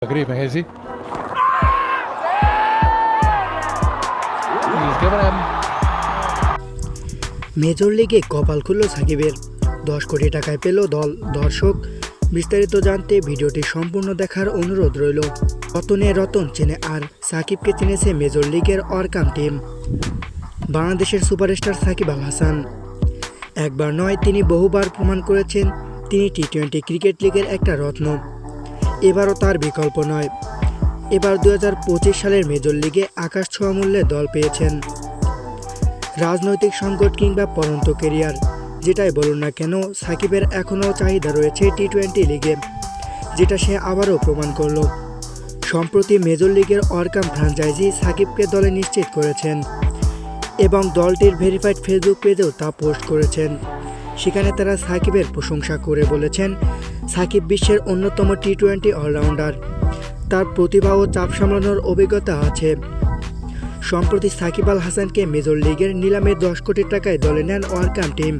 تقريبا هي زي He's given him major লিগে কপাল খুলল সাকিবের 10 কোটি টাকায় পেল দল। দর্শক, বিস্তারিত জানতে ভিডিওটি সম্পূর্ণ দেখার অনুরোধ রইল। রতনে রতন চেনে আর সাকিবকে চিনেছে মেজর লিগের অরকাম টিম। বাংলাদেশের সুপারস্টার সাকিব আল হাসান একবার নয়, তিনি বহুবার প্রমাণ করেছেন তিনি টি-20 ক্রিকেট লিগের একটা রত্ন। এবারও তার বিকল্প নয়। এবার 2025 সালের মেজর লিগে আকাশ ছোঁয়া মূল্যে দল পেয়েছেন। রাজনৈতিক সংকট কিংবা পরন্ত কেরিয়ার যেটাই বলুন না কেন, সাকিবের এখনও চাহিদা রয়েছে টি-20 লিগে, যেটা সে আবারও প্রমাণ করল। সম্প্রতি মেজর লিগের অরকাম ফ্র্যাঞ্চাইজি সাকিবকে দলে নিশ্চিত করেছেন এবং দলটির ভেরিফাইড ফেসবুক পেজেও তা পোস্ট করেছেন। সেখানে তারা সাকিবের প্রশংসা করে বলেছেন, সাকিব বিশ্বের অন্যতম টি-20 অলরাউন্ডার, তার প্রতিভা ও চাপ সামলানোর অভিজ্ঞতা আছে। সম্প্রতি সাকিব আল হাসানকে মেজর লিগের নিলামে 10 কোটি টাকায় দলে নেন অরকাম টিম।